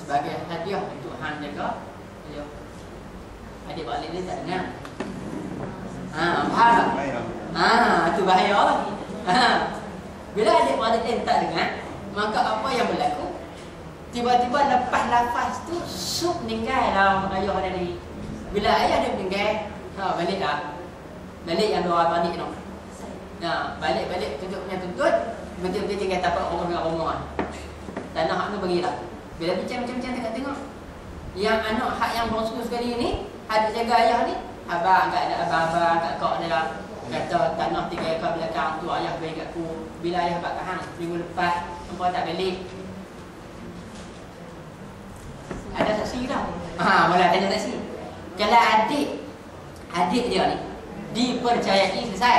sebagai hadiah untuk hang jaga. Ya. Adik-adik ni tak dengar. Faham tak? Itu bahaya lah. Bila adik-adik ni tak dengar, maka apa yang berlaku? Tiba-tiba lepas lafaz tu sup meninggal lah ayah dia ni. Bila ayah dia meninggal, balik lah. Balik yang dua balik tu. Balik tuntut betul-betul tinggal tapak rumah. Tanah hak tu bagilah. Bila bincang macam-macam tengok. Yang anak hak yang bongsu sekali ni, ada jaga ayah ni, abang kat ada abang-abang kat kak dia kata tanah 3 ekar belakang tu ayah bagi kat aku. Bila ayah bak kahang minggu lepas, hangpa tak balik. Ada saksi dah. Mula tanya saksi. Kalau adik dia ni dipercayai selesai.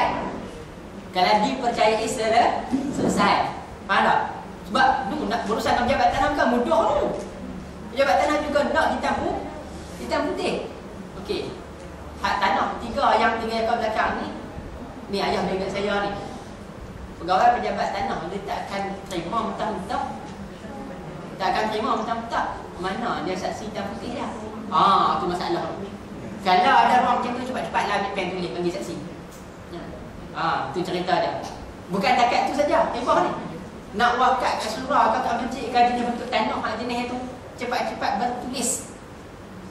Kalau dipercayai selesai. Faham tak? Sebab tu nak berurusan dengan pejabat tanah kan mudah tu. Pejabat tanah juga nak hitam putih. Okey. Hak tanah 3 yang 3 ekar belakang ni ayah dia kat saya ni. Pegawai pejabat tanah dia tak akan terima mentah-mentah. Tak akan terima mentah-mentah. Mana dia saksi hitam putih dah. Tu masalah. Kalau ada orang macam tu cepat-cepatlah ambil pen tulis panggil saksi. Tu cerita dia. Bukan takat tu saja. Hebah ni. Nak wakaf kat surau kat masjid gajinya bentuk tanah hak jenis tu cepat-cepat bertulis.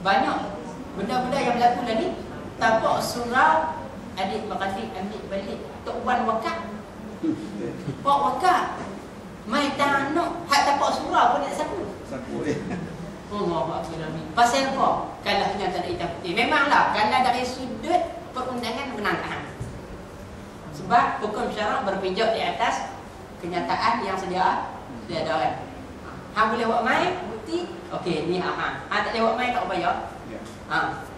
Banyak benda-benda yang berlaku dah ni. Tapak surau adik beradik ambil balik tok wan wakaf. Pak wakaf. Mai tanah hak tapak surau pun nak sapu. Allah Akbar. Pasal apa? Kalau hanya tak ada hitam putih. Memanglah kalau dari sudut perundangan menang. Sebab hukum syarak berpijak di atas kenyataan yang sedia ada kan. Hang boleh buat main bukti. Okey ni tak boleh buat main tak bayar.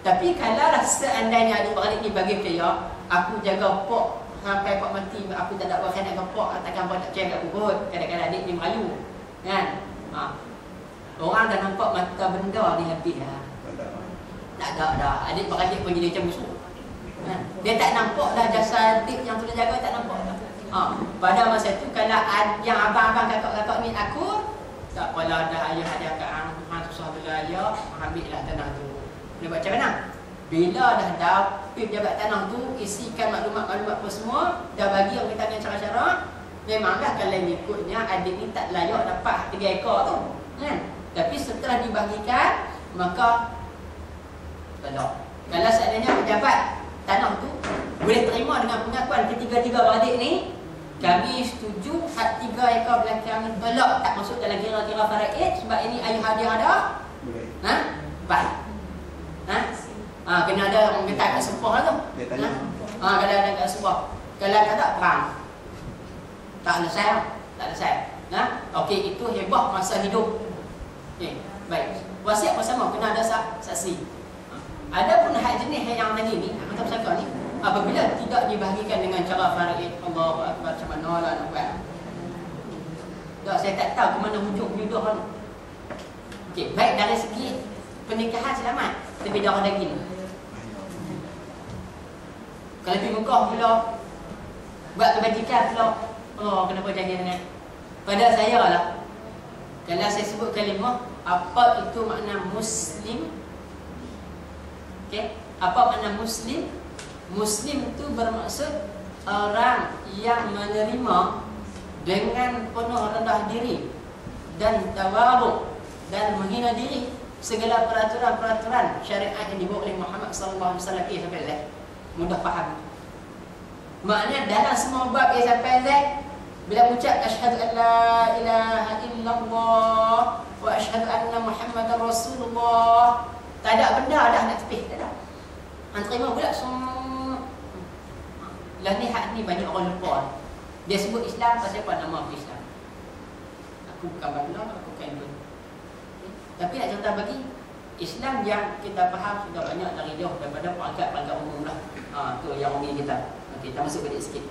Tapi kalau seandainya adik-beradik ni bagi percaya, aku jaga pok sampai pok mati, aku tak ada buat kena dengan pok, takkan pok tak percaya kat aku pun. Kadang-kadang adik ni merayu. Kan? Orang dah nampak mata benda ni habis dah. Tak ada dah. Adik-beradik pun jadi macam musuh. Dia tak nampak dah jasa adik yang tolong jaga, tak nampak dah. Pada masa tu kalau yang abang-abang kakak-kakak ni aku tak apalah dah ayah ada kat hang susah bela ayah, ambil lah tanah tu. Dia buat macam mana? Bila dah dapat pejabat tanah tu isikan maklumat-maklumat apa semua, dah bagi orang kata dengan cara-cara, memanglah kalau ikutnya adik ni tak layak dapat 3 ekar tu. Kan? Tapi setelah dibagikan, maka tolak. Kalau seandainya pejabat tanah tu boleh terima dengan pengakuan ketiga-tiga beradik ni, kami setuju hak 3 ekar belakang ni tolak, tak masuk dalam kira-kira faraid sebab ini ayah hadiah ada. Boleh. Baik. Kena ada orang kata kat sempah tu. Kalau ada kat sempah. Kalau tak ada perang. Tak selesai. Okey, itu hebah masa hidup. Okey, baik. Wasiat bersama kena ada saksi. Ada pun hak jenis yang tadi ni, kata pesaka ni, apabila tidak dibahagikan dengan cara faraid, Allahu Akbar, macam mana lah nak buat. Tak, saya tak tahu ke mana hujung jodoh ni. Okey, baik dari segi pernikahan selamat, tapi dah ada gini. Kalau pergi Mekah pula, buat kebajikan pula, kenapa jangan dengan pada saya lah. Kalau saya sebut kalimah, apa itu makna Muslim? Okey, apa makna Muslim? Muslim itu bermaksud orang yang menerima dengan penuh rendah diri dan tawaduk dan menghina diri segala peraturan-peraturan syariat yang dibawa oleh Muhammad sallallahu alaihi wasallam. Sampai dah mudah faham. Maknanya dalam semua bab sampai dah bila ucap asyhadu an la ilaha illallah wa asyhadu anna Muhammadar Rasulullah, tak ada benda dah nak tepih, tak ada. Hang terima pula semua. Lah ni hak ni banyak orang lupa. Dia sebut Islam pasal apa nama aku Islam. Aku bukan bangla, aku bukan Hindu. Tapi nak contoh bagi Islam yang kita faham sudah banyak dari jauh daripada perangkat umum lah. Tu yang umum kita. Okey, kita masuk balik sikit.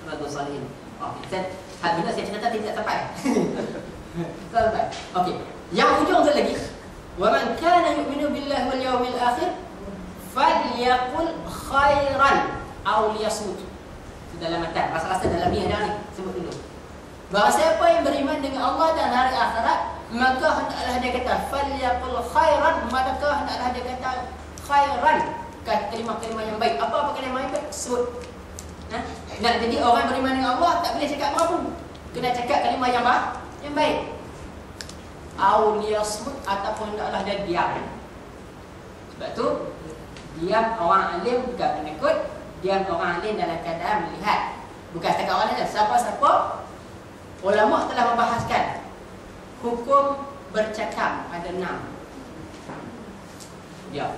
Radul Salihin. Kita hal benda saya cerita tidak sampai. Sampai. Okey. Yang hujung tu lagi. Wa man kana yu'minu billahi wal yawmil akhir falyaqul khairan aw liyasmut. Dalam matan, rasa-rasa dalam ni ada ni, sebut dulu. Bahawa siapa yang beriman dengan Allah dan hari akhirat, maka hendaklah dia kata falyaqul khairan, maka hendaklah dia kata khairan, kalimah-kalimah yang baik. Apa kalimah yang baik? Sebut. Nak jadi orang beriman dengan Allah tak boleh cakap apa-apa. Kena cakap kalimah yang baik. Au liyasmut, ataupun hendaklah dia diam. Sebab tu diam orang alim bukan penakut, diam orang alim dalam keadaan melihat. Bukan setakat orang alim, siapa-siapa ulama telah membahaskan hukum bercakap ada 6. Diam.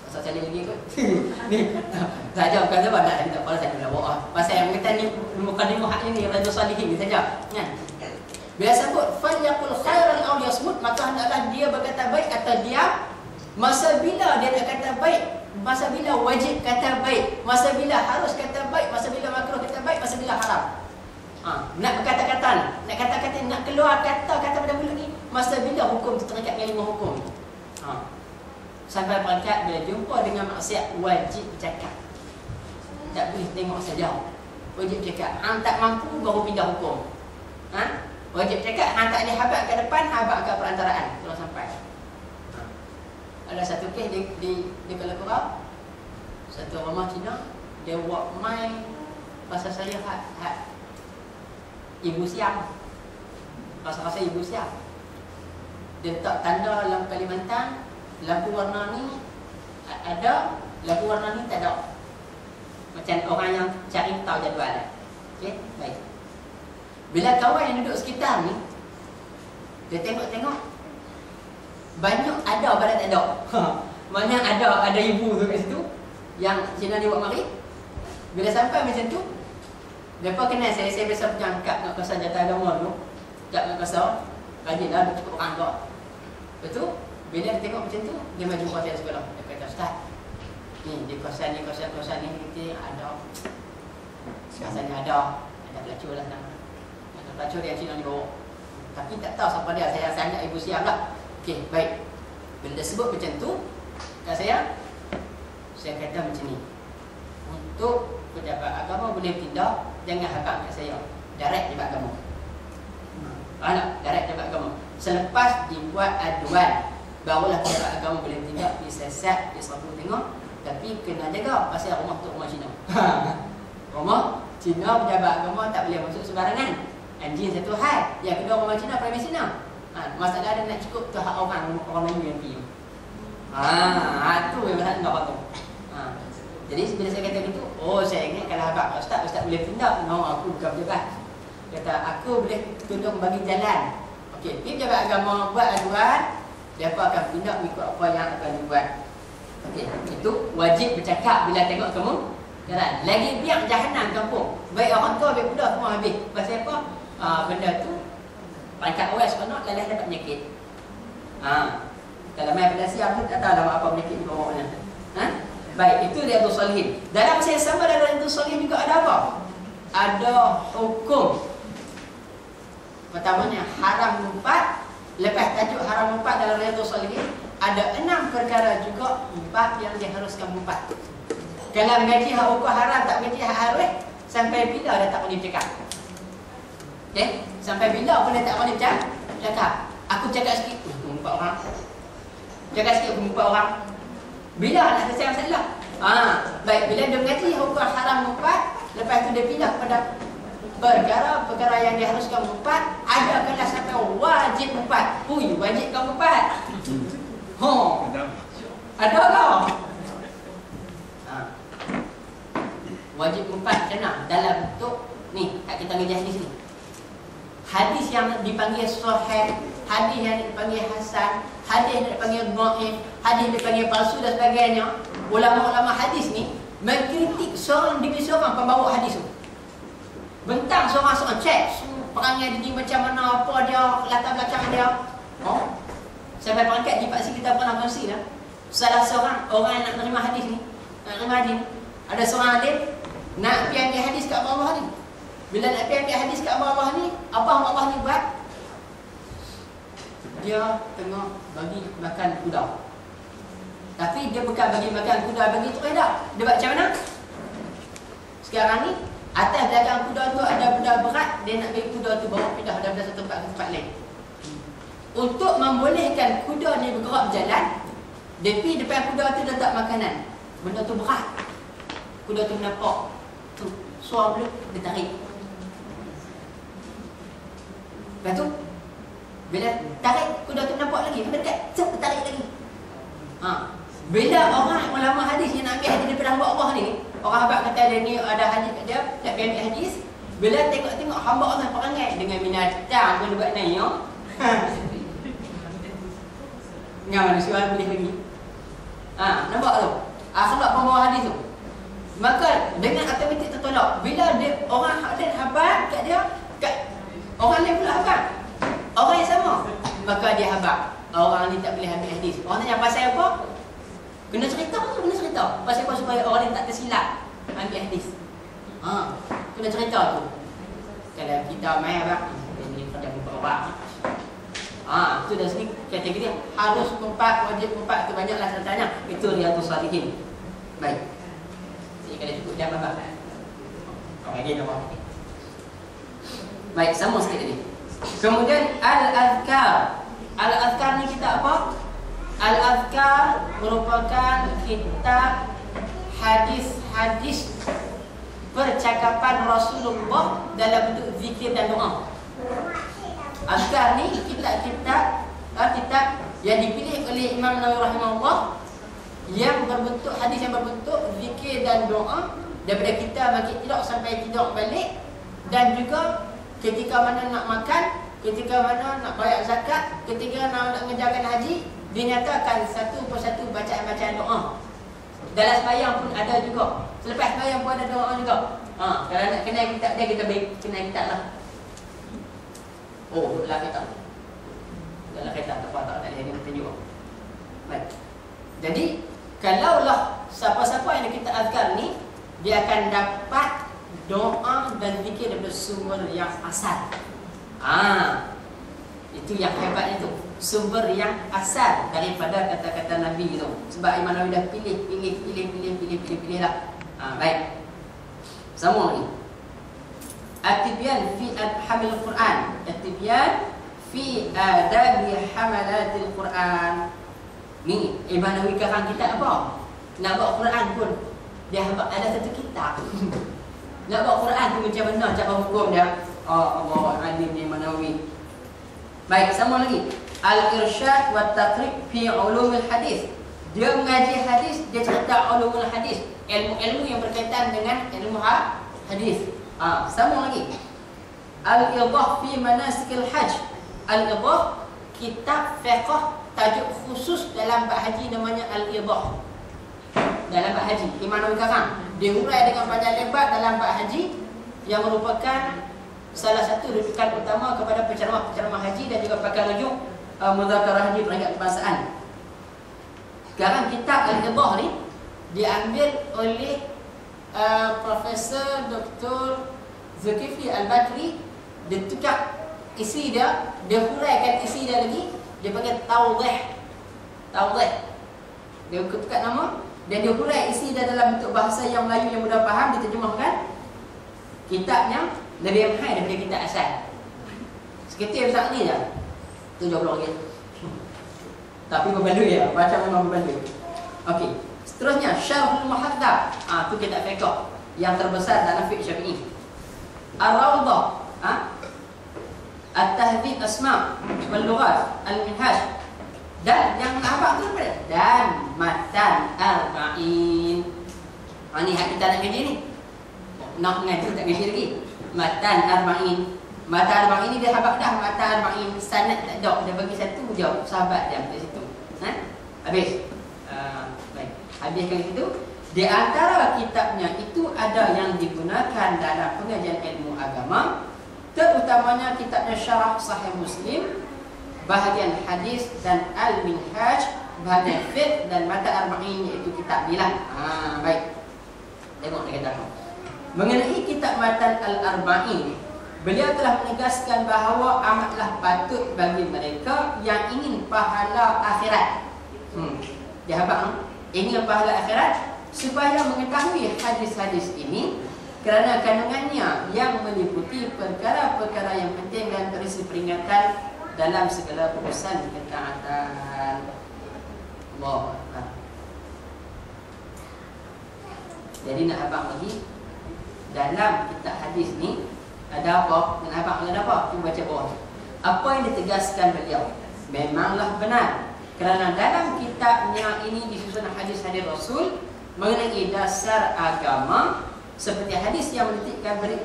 Pasal saya lagi kot. Ni saja bukan sebab tak apa saya nak buat. Pasal yang kita ni mukadimah ini Riyadhus Shalihin saja, kan? Bila sebut falyaqul khairan aw yasmut, maka hendaklah dia berkata baik atau diam. Masa bila dia nak kata baik, masa bila wajib kata baik, masa bila harus kata baik, masa bila makruh kata baik, masa bila haram. Nak berkata-kata, nak kata-kata, nak keluar kata-kata pada mulut ni, masa bila hukum terikat dengan 5 hukum. Sampai perangkat bila jumpa dengan maksiat, wajib bercakap. Tak boleh tengok saja. Wajib bercakap. Hang tak mampu baru pindah hukum. Wajib bercakap. Hang tak boleh habaq ke depan, habaq ke perantaraan. Kalau sampai. Ada satu kes di Kuala Kurau, satu rumah Cina, dia buat main pasal saya ibu siam. Rasa-rasa ibu siam. Dia letak tanda dalam Kalimantan, lampu warna ni ada, lampu warna ni tak ada. Macam orang yang cari tahu jadual. Okey, baik. Bila kawan yang duduk sekitar ni, dia tengok-tengok, banyak ada pada tak ada. Mana ada ibu tu kat situ yang Cina dia buat mari. Bila sampai macam tu, depa kenal saya biasa berjangkap nak pasal jatah agama tu. Tak nak pasal rajinlah duk cukup orang tu. Betul? Bila dia tengok macam tu, dia maju jumpa saya sekolah. Dia kata, "Ustaz, ni di kawasan ni kita ada biasanya ada pelacur lah nama. Ada pelacur dia Cina ni bawa. Tapi tak tahu siapa dia. Saya anggap ibu siam lah." Okey, baik. Bila dia sebut macam tu, kat saya kata macam ni. Untuk pejabat agama boleh tindak, jangan harap kat saya. Direct pejabat agama. Direct pejabat agama. Selepas dibuat aduan, barulah pejabat agama boleh tindak, disiasat, disapu tengok. Tapi kena jaga pasal rumah tu rumah Cina. Rumah Cina pejabat agama tak boleh masuk sembarangan. Anjing satu hal. Yang kedua rumah Cina prime Cina. Masalah dia nak cukup ke hak orang Melayu yang pergi. Tu yang masalah nak tu. Jadi bila saya kata gitu, saya ingat kalau abang Ustaz boleh tindak. No, aku bukan pejabat. Kata aku boleh tolong bagi jalan. Okey, pergi pejabat agama buat aduan, mereka akan tindak ikut apa yang akan dibuat. Okey, itu wajib bercakap bila tengok kamu. Jalan. Lagi biar jahanam kampung. Baik orang tua, baik budak semua habis. Pasal apa? Benda tu pangkat orang seronok lalas dapat penyakit. Kalau main pada siang tu tak tahu dah apa penyakit di bawah mana. Baik, itu Riyadhus Shalihin. Dalam masa yang sama dalam Riyadhus Shalihin juga ada apa? Ada hukum. Pertamanya haram mumpat. Lepas tajuk haram mumpat dalam Riyadhus Shalihin, ada 6 perkara juga bab yang diharuskan mumpat. Kalau mengaji hak hukum haram, tak mengaji hak harus, sampai bila dah tak boleh cakap? Okay? Sampai bila boleh tak boleh cakap? Aku cakap sikit, mumpat orang. Cakap sikit, mumpat orang. Bila nak selesai masalah? Baik, bila dia mengaji hukum haram mumpat, lepas tu dia pindah kepada perkara yang diharuskan mumpat, ada kala sampai wajib mumpat. Wajib kau mumpat. Ada kau? Wajib mumpat macam mana? Dalam bentuk ni, kat kita mengaji hadis ni. Hadis yang dipanggil sahih, hadis yang dipanggil hasan, hadis yang dipanggil dhaif, hadis yang dipanggil palsu dan sebagainya. Ulama-ulama hadis ni mengkritik seorang demi seorang pembawa hadis tu. Bentang seorang-seorang, cek perangai dia macam mana, apa dia, latar belakang dia. Sampai perangkat di Pak Si kita pernah kongsi lah. Salah seorang orang yang nak terima hadis ni, ada seorang alim nak pergi ambil hadis kat bawah ni. Bila nak pergi ambil hadis kat bawah ni, apa yang Allah ni buat? Dia tengah bagi makan kuda. Tapi dia bukan bagi makan kuda bagi tu dah. Dia buat macam mana? Sekarang ni Atas belakang kuda tu ada benda berat, dia nak bagi kuda tu bawa pindah daripada satu tempat ke tempat lain. Untuk membolehkan kuda ni bergerak berjalan, depi depan kuda tu letak makanan. Benda tu berat. Kuda tu nampak tu suara beluk, dia tarik. Lepas tu bila tarik, kuda tu nampak lagi, sampai dekat, cep, tarik lagi. Bila orang ulama hadis yang nak ambil hadis daripada hamba Allah ni, orang habaq kata dia ni ada hadis kat dia, tak pergi ambil hadis. Bila tengok-tengok hamba Allah perangai dengan binatang pun dia buat naik. Dengan manusia boleh pergi. Nampak tu? Akhlak pembawa hadis tu. Maka dengan automatik tertolak. Bila dia orang lain habaq kat dia, kat orang lain pula habaq. Orang yang sama, maka dia habaq. Orang ni tak boleh ambil hadis. Orang tanya pasal apa? Kena cerita. Pasal apa supaya orang ni tak tersilap ambil hadis. Kena cerita tu. Kalau kita main abang, ini pada membawa. Itu dah sini kategori harus kumpat, wajib kumpat, itu banyaklah ceritanya. Itu Riyadhus Shalihin. Baik. Jadi kena cukup jam abang. Lagi nama. Baik, sama sikit tadi. Kemudian Al-Azkar. Al-Azkar ni kita apa? Al-Azkar merupakan kitab hadis-hadis percakapan Rasulullah dalam bentuk zikir dan doa. Azkar ni kitab yang dipilih oleh Imam Nawawi rahimahullah, yang berbentuk hadis yang berbentuk zikir dan doa daripada kita bangkit tidur sampai tidur balik, dan juga ketika mana nak makan, ketika mana nak bayar zakat, ketika nak mengerjakan haji, dinyatakan satu persatu bacaan-bacaan doa. Dalam sembahyang pun ada juga. Selepas sembahyang pun ada doa juga. Kalau nak kenal kitab dia, kita kenal kitab lah. Dalam kitab. Dalam kitab tak ada yang kita tunjuk. Baik. Jadi, kalaulah siapa-siapa yang kita azkar ni, dia akan dapat doa dan zikir daripada sumber yang asal. Itu yang hebatnya tu, sumber yang asal daripada kata-kata Nabi tu. Sebab Imam Nawawi dah pilih lah. Baik. Sama lagi. At-Tibyan fi hamil Quran. At-Tibyan fi adabi hamalatil Quran. Ni Imam Nawawi karang kitab apa? Nak buat Quran pun dia ada satu kitab. Nak buat Quran tu macam mana cara hukum dia? Allah alim ni Imam Nawawi. Baik, sama lagi. Al-Irsyad wa Taqrib fi Ulumul Hadis. Dia mengaji hadis, dia cerita ulumul hadis, ilmu-ilmu yang berkaitan dengan ilmu hadis. Sama lagi. Al-Idah fi Manasikil Hajj. Al-Idah kitab fiqh tajuk khusus dalam bab haji, namanya Al-Idah. Dalam bab haji, Imam Nawawi karang dia hurai dengan panjang lebar dalam bab haji, yang merupakan salah satu rujukan utama kepada penceramah-penceramah haji dan juga pakar rujuk mudzakarah haji peringkat kebangsaan. Sekarang kitab Al-Idah ni diambil oleh Profesor Dr. Zulkifli Al-Bakri. Dia tukar isi dia, dia huraikan isi dia lagi, dia panggil tawdih. Dia tukar nama dan dia hurai isi dia dalam bentuk bahasa yang Melayu yang mudah faham, diterjemahkan. Kitabnya lebih mahal daripada kitab asal. Sekitar besar ni je, RM70. Tapi berbaloi ya, baca memang berbaloi. Okey. Seterusnya Syarhul Muhadzab. Tu kitab fiqh yang terbesar dalam fiqh Syafi'i. Ar-Rawdah, At-Tahdhib Asma' wal Lughat, Al-Minhaj, dan yang apa tu pada? Dan Matan Arba'in. Ni hak kita nak kaji ni. Nak mengaji tak kaji lagi. Matan Arba'in. Matan Arba'in ni dia habaq dah. Matan Arba'in sanad tak ada. Dia bagi satu je sahabat dia di situ. Habis. Baik. Habiskan itu. Di antara kitabnya itu ada yang digunakan dalam pengajian ilmu agama, terutamanya kitabnya Syarah Sahih Muslim, bahagian hadis dan Al-Minhaj, bahagian fiqh dan Matan Arba'in, iaitu kitab ni lah. Baik. Tengok dia kata apa. Mengenai kitab Matan Al-Arba'in, beliau telah menegaskan bahawa amatlah patut bagi mereka yang ingin pahala akhirat. Dia habaq ingin pahala akhirat, supaya mengetahui hadis-hadis ini, kerana kandungannya yang meliputi perkara-perkara yang penting dan berisi peringatan dalam segala urusan ketaatan. Allahu Akbar. Jadi nak abang lagi dalam kitab hadis ni ada apa? Dan abang ada apa? Kita baca bawah. Apa yang ditegaskan beliau memanglah benar, kerana dalam kitabnya ini disusun hadis-hadis Rasul mengenai dasar agama, seperti hadis yang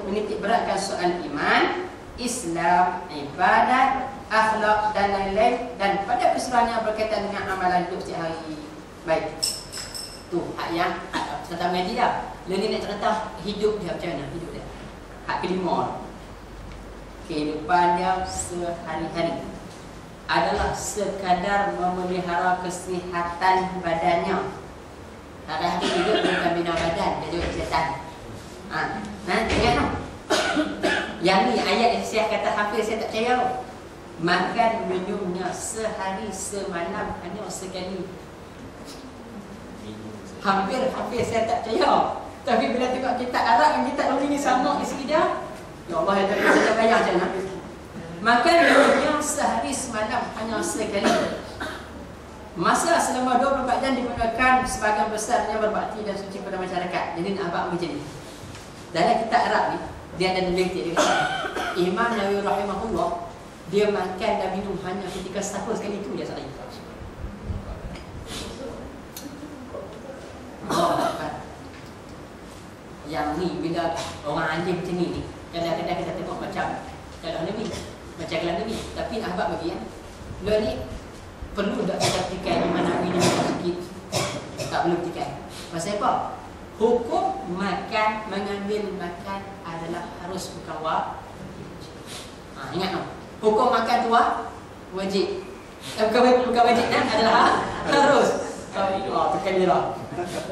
menitik beratkan soal iman, Islam, ibadat, akhlak dan lain-lain, dan pada keseluruhannya berkaitan dengan amalan hidup sehari-hari. Baik, tu hak yang tentang mengaji dah. Lalu nak cerita hidup dia macam mana, hidup dia. Hak kelima, kehidupan dia sehari-hari adalah sekadar memelihara kesihatan badannya. Hari-hari hidup bukan bina badan, dia juga kesihatan. Ingat tak? Yang ni ayat yang saya kata hampir saya tak percaya. Makan minumnya sehari semalam hanya sekali. Hampir saya tak percaya. Tapi bila tengok kitab Arab dan kitab Nabi ni sama isi dia, ya Allah, ya tak saya bayang macam mana. Makan minumnya sehari semalam hanya sekali. Masa selama 24 jam digunakan sebagian besarnya berbakti dan suci pada masyarakat. Jadi nak abang macam ni. Dalam kitab Arab ni dia ada melintir dia kata, Imam Nawawi rahimahullah dia makan dan minum hanya ketika sahur sekali itu dia sehari. Yang ni bila orang alim macam ni kadang-kadang kita tengok macam kalau Nabi, macam kalau Nabi, tapi nak abang bagi lo ni perlu tak kita petikai Imam Nawawi ni sikit? Tak perlu petikai. Pasal apa? Hukum makan, mengambil makan adalah harus bukan wajib. Ingat tak? Hukum makan tu wajib. Bukan wajib kan? Adalah harus. Tekan dia.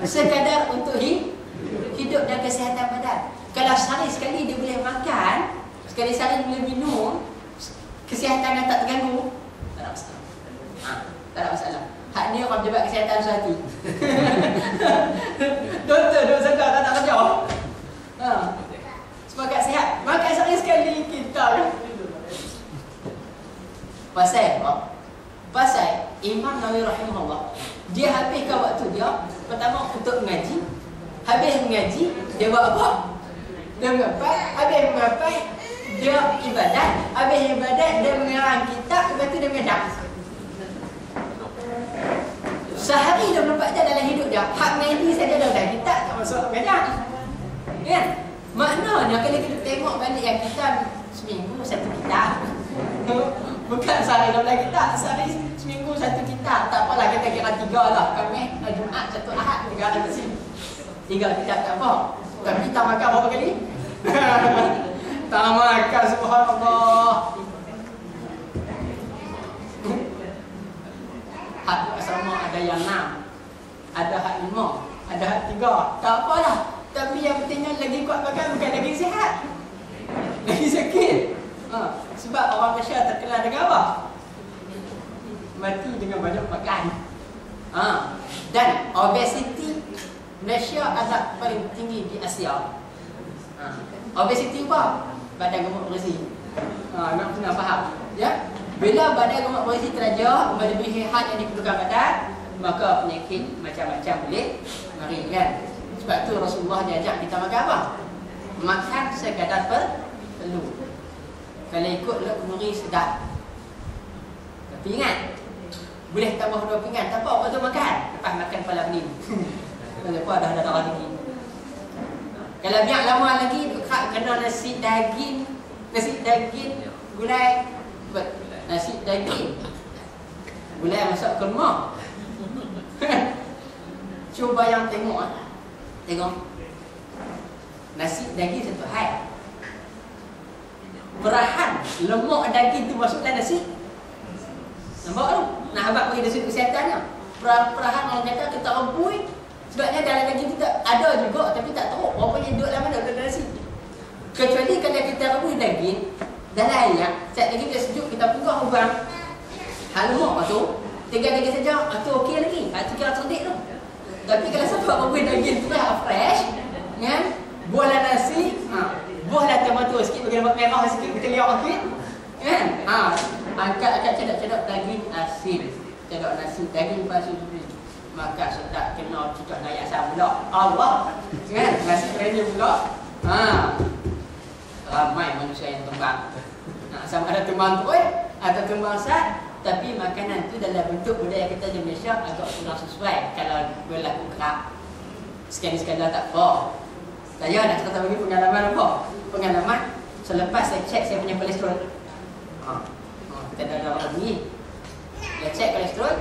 Sekadar untuk hidup dan kesihatan badan. Kalau sehari sekali dia boleh makan, sekali-sekali boleh minum, kesihatan yang tak terganggu, tak ada masalah. Tak ada masalah. Hak ni orang pejabat kesihatan hati. Doktor duk sedar tak nak kerja. Semangat sihat. Makan sehari sekali kita. Pasal Imam Nawawi rahimahullah dia habiskan waktu dia pertama untuk mengaji. Habis mengaji dia buat apa? Dia mengapai. Habis mengapai dia ibadat. Habis ibadat dia mengarang kitab. Lepas tu dia mengajar. Sehari 24 jam dalam hidup dia. Hak mengaji saja dah kita tak masuk mengajar. Kan? Maknanya kalau kita tengok balik yang kita seminggu satu kitab. Bukan sehari 12 kitab, sehari seminggu satu kitab. Tak apalah kita kira 3 lah. Kami Jumaat satu Ahad 3 ada sini. 3 kitab tak apa. Tapi kita makan berapa kali? Tak makan, subhanallah. Hak asrama ada yang 6, ada hak 5, ada hak 3. Tak apalah. Tapi yang pentingnya lagi kuat makan, bukan lagi sihat, lagi sakit. Sebab orang Malaysia terkenal dengan apa? Mati dengan banyak makan. Dan obesiti Malaysia adalah paling tinggi di Asia. Obesiti apa? Badan gemuk berisi. Nak kena faham. Ya? Bila badan gemuk berisi terajak melebihi had yang diperlukan badan, maka penyakit macam-macam boleh mari kan. Sebab tu Rasulullah diajak kita makan apa? Makan sekadar perlu. Kalau ikut nuri sedap. Tapi ingat, boleh tambah 2 pinggan. Tak apa, waktu makan. Lepas makan kepala bening. Lepas dah darah tinggi. Kalau biar lama lagi, kena nasi daging gulai. Nasi daging gulai masak kurma. Cuba yang tengok. Tengok nasi daging satu hai. Perahan lemak daging tu masuk dalam nasi. Nampak tu? Nak abang bagi dari kesihatannya. Perahan orang kata kita rebui. Sebabnya dalam daging tu ada juga tapi tak tahu berapa yang duduk dalam mana dalam nasi. Kecuali kalau kita rebus daging dalam air, saat daging kita sejuk kita pegang ubang. Hal lemak tu, 3 daging saja, tu okey lagi. Tu kira cerdik tu. Tapi kalau sebab rebus daging tu dah fresh, kan? buahlah nasi, buahlah tomato sikit bagi lemak merah sikit, kita lihat sikit. Kan? Angkat cedok-cedok daging asin. Cedok nasi daging pasir suri. Maka sedap kena cedok naik asam pula. Allah. Kan? Nasi premium pula. Ramai manusia yang tumbang. Sama ada tumbang kuih atau tumbang sat, tapi makanan tu dalam bentuk budaya kita di Malaysia agak kurang sesuai kalau berlaku kerap. Sekali-sekala tak apa. Saya nak cerita bagi pengalaman apa? Pengalaman selepas saya cek saya punya kolesterol. Kita dah darah tinggi. Saya cek kolesterol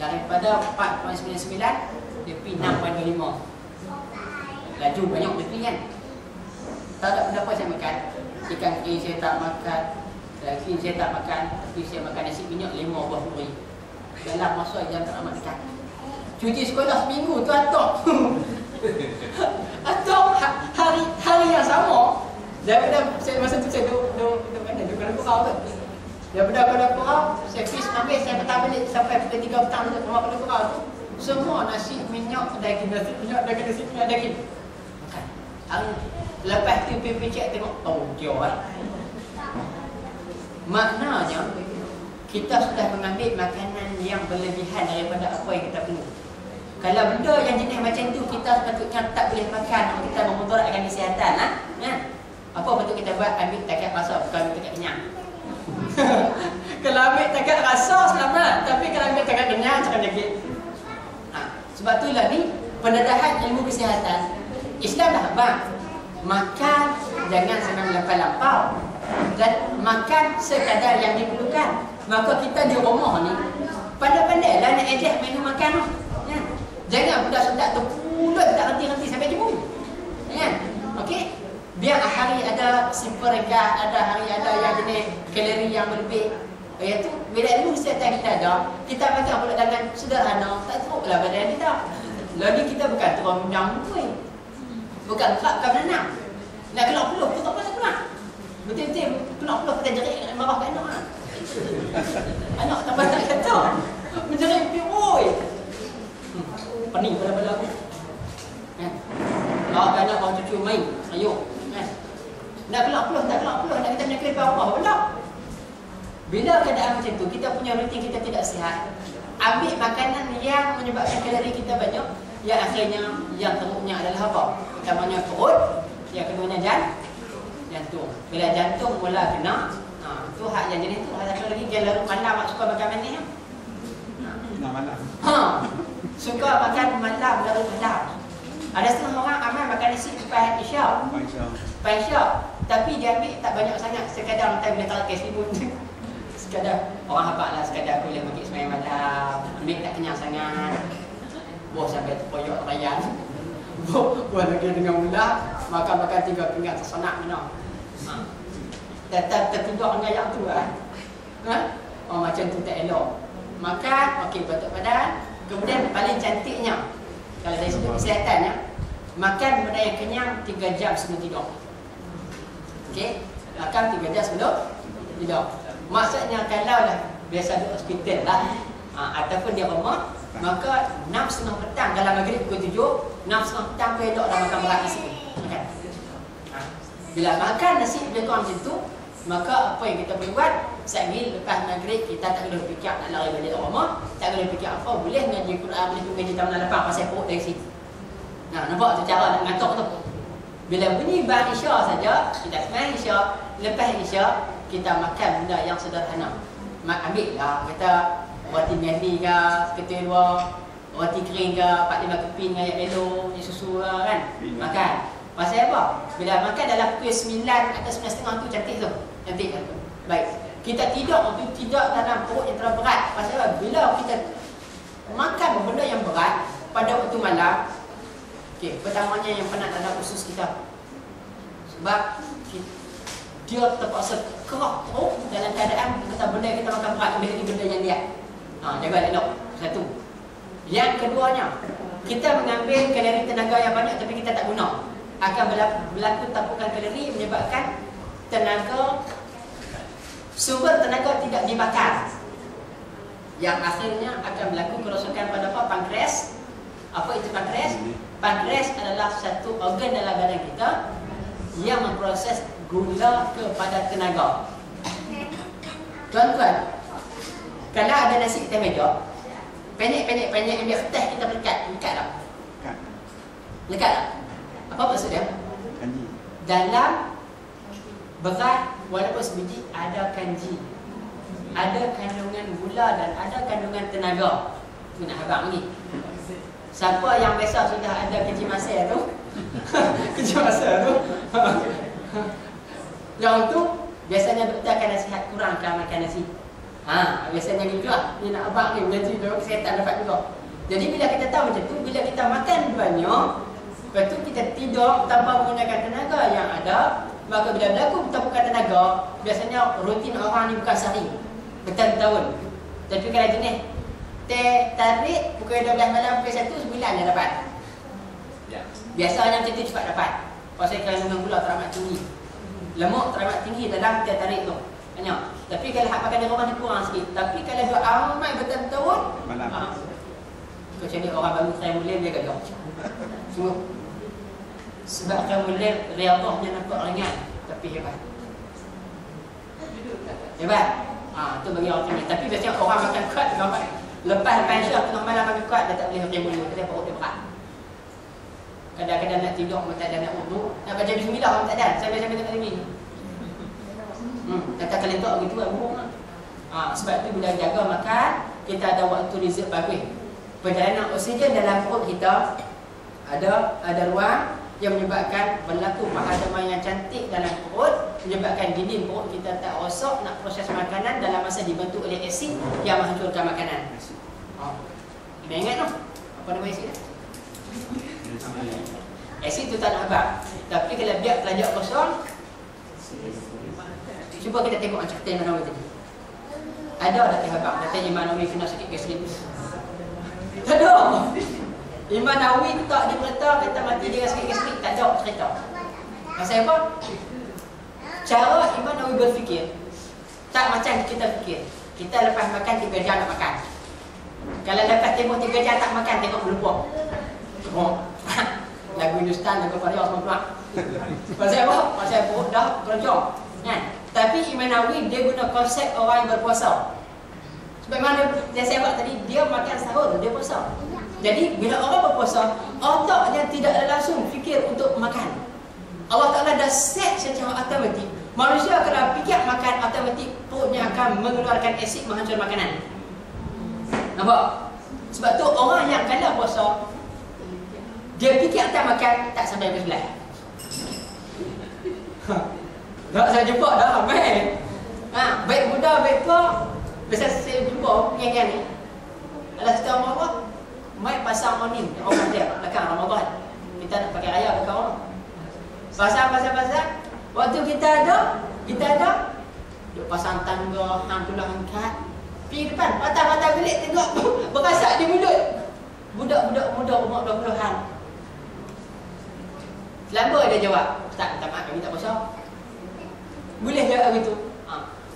daripada 4.99 dia pergi 6.25. Laju banyak dia pergi kan. Tak ada benda apa saya makan. Ikan kering saya tak makan, daging saya tak makan, tapi saya makan nasi minyak 5 buah duri. Dalam masa jam tak amat dekat. Cuti sekolah seminggu tu atok. Atok hari yang sama. Daripada saya masa tu saya duduk mana? Duduk Kuala Kurau tu. Daripada Kuala Kurau, saya pergi ambil, saya petang balik sampai pukul 3 petang duduk rumah Kuala Kurau tu. Semua nasi minyak daging, nasi minyak daging, nasi minyak daging. Makan. Hari lepas tu pergi cek tengok, oh jauh lah. Maknanya kita sudah mengambil makanan yang berlebihan daripada apa yang kita perlu. Kalau benda yang jenis macam tu kita sepatutnya tak boleh makan, kita memudaratkan kesihatan lah. Apa betul kita buat? Ambil takat rasa, bukan takat kenyang. Kalau ambil takat rasa selamat, tapi kalau ambil takat kenyang cakap penyakit. Sebab itulah ni pendedahan ilmu kesihatan Islam dah bang. Makan jangan sangat lampau-lampau dan makan sekadar yang diperlukan. Maka kita di rumah ni pandai-pandailah nak adjust menu makan. Jangan budak sedap tu pulut tak henti-henti sampai jemu. Okey. Biar hari ada simple rendah, ada hari ada yang jenis kalori yang berlebih. Iaitu bila ilmu kesihatan kita ada, kita makan pula dengan sederhana, tak teruklah badan kita. Lalu kita bukan terang minang pun. Bukan kerak bukan menanam. Nak keluar peluh tu tak apa keluar. Betul-betul keluar peluh kita jerit nak marah kat anak. Anak tak patut kata. Menjerit piu oi. Pening pada aku. Bawa anak bawa cucu main. Ayo. Nak keluar peluh, tak keluar peluh, nak kita punya kereta apa pula. Bila keadaan macam tu, kita punya rutin kita tidak sihat. Ambil makanan yang menyebabkan kalori kita banyak, yang akhirnya yang teruknya adalah apa? Pertamanya perut, yang keduanya jantung. Bila jantung mula kena, tu hak yang jenis tu. Ada satu lagi dia larut malam suka makan manis. Malam. Suka makan malam, larut malam. Ada setengah orang amal makan nasi lepas isyak. Tapi dia ambil tak banyak sangat, sekadar entah bila tarik kes ribut. Sekadar orang habaq lah, sekadar boleh pergi semayang malam, ambil tak kenyang sangat. Buah sampai terpoyok rayan. Buah lagi dengan mula, makan-makan 3 pinggan tersenak minum. Tetap tertidur dengan yang tu lah. Macam tu tak elok. Makan, okey batuk badan. Kemudian paling cantiknya, kalau dari sudut kesihatannya, makan benda yang kenyang 3 jam sebelum tidur. Okey, makan 3 jam sebelum tidur. Maksudnya kalau lah biasa duduk hospital lah, ataupun dia rumah, maka 6.30 petang dalam maghrib pukul 7, 6.30 petang tu elok dah makan berat nasi. Makan. Bila makan nasi lebih kurang macam tu, maka apa yang kita boleh buat, sekali lepas maghrib kita tak boleh fikir nak lari balik rumah, tak boleh fikir apa, boleh ngaji Quran, boleh ngaji taman lapang pasal perut dari sini. Nampak tu cara nak ngatur tu. Bila bunyi bang isya saja, kita sembahyang isya, lepas isya kita makan benda yang sederhana. Ambil lah kata roti merah ke, ketul luar, roti kering ke, 4-5 keping dengan air melo, susu kan. Makan. Pasal apa? Bila makan dalam pukul 9 atau 9.30 tu cantik tu. Cantik kan? Baik. Kita tidur tu tidak dalam perut yang terlalu berat. Pasal apa? Bila kita makan benda yang berat pada waktu malam, okey, pertamanya yang penat dalam usus kita. Sebab dia terpaksa kerak teruk dalam keadaan kata benda yang kita makan berat lebih lagi benda yang liat. Jaga elok. Satu. Yang keduanya, kita mengambil kalori tenaga yang banyak tapi kita tak guna. Akan berlaku tumpukan kalori menyebabkan sumber tenaga tidak dibakar. Yang akhirnya akan berlaku kerosakan pada apa? Pankreas Apa itu pankreas? Pankreas adalah satu organ dalam badan kita yang memproses gula kepada tenaga. Tuan-tuan, kalau ada nasi kita meja, pendek ambil kertas kita lekat tak? Lekat tak? Apa maksud dia? Kanji. Dalam beras walaupun sebiji ada kanji, ada kandungan gula dan ada kandungan tenaga. Tu nak habang ni. Siapa yang biasa sudah ada keji masa tu? Keji masa tu. Yang tu biasanya doktor akan nasihat kurangkan makan nasi. Biasanya gitu lah. Ni nak abang ni mengaji dalam kesihatan dapat juga. Jadi bila kita tahu macam tu, bila kita makan banyak, lepas tu kita tidur tanpa menggunakan tenaga yang ada, maka bila berlaku bertabukan tenaga, biasanya rutin orang ni bukan sehari, bertahun-tahun. Tapi kalau jenis tarik pukul 12 malam pukul 1, sebulan dah dapat. Biasanya macam tu cepat dapat. Pasal kandungan gula teramat tinggi, lemak teramat tinggi dalam teh tarik tu. Banyak. Tapi kalau hak makan di rumah ni kurang sikit. Tapi kalau dia ramai bertahun-tahun, kecuali orang baru saya mulai dia gagal. Semua. Sebab saya mulai riyadahnya nampak ringan, tapi hebat. Hebat. Tu bagi orang tinggi. Tapi biasanya orang makan kuat gambar. Lepas pensyah tengah malam makan kuat, dia tak boleh makan mulut. Dia perut dia berat. Kadang-kadang nak tidur, tak ada nak wuduk. Nak baca bismillah, tak ada. Saya baca tengok ni. Kata kelentok begitu kan burung lah. Sebab tu bila jaga makan, kita ada waktu reserve bagus. Perjalanan oksigen dalam perut kita ada ruang yang menyebabkan berlaku pahadaman yang cantik dalam perut, menyebabkan dinding perut kita tak rosak nak proses makanan dalam masa dibentuk oleh asid yang menghancurkan makanan. Kena ingat tu. Apa nama asid? Asid tu tak nak habang. Tapi kalau biar kelajak kosong, cuba kita tengok macam kata Imam Nawawi tadi. Ada datang habang, kata Imam Nawawi kena sakit gastrik. Tak ada. Imam Nawawi tak dia berkata kata mati dia sakit gastrik, tak ada cerita. Pasal apa? Cara Imam Nawawi berfikir tak macam kita fikir. Kita lepas makan 3 jam nak makan. Kalau lepas tengok 3 jam tak makan, tengok berlupa. Lagu Hindustan, lagu Faria semua keluar. Pasal apa? Pasal perut dah kerja. Kan? Tapi Imam Nawawi dia guna konsep orang yang berpuasa. Sebab mana dia sebab tadi dia makan sahur, dia puasa. Jadi bila orang berpuasa, otaknya tidak langsung fikir untuk makan. Allah Ta'ala dah set secara automatik. Manusia kalau fikir makan, automatik perutnya akan mengeluarkan asid menghancur makanan. Nampak? Sebab tu orang yang kalau puasa, dia fikir tak makan, tak sampai ke sebelah. Tak saya jumpa dah, baik. Baik muda, baik tua. Biasa saya jumpa yang ni. Alah cerita apa? Mai pasang onim, orang dia dekat Ramadan. Kita nak pakai raya ke orang. Pasang. Waktu kita ada duk pasang tangga, hang tulang angkat. Pergi depan, patah-patah belik tengok berasak di mulut. Budak-budak muda umur 20-an. Selamba dia jawab, "Ustaz, minta maaf kami tak puasa." Boleh jawab begitu.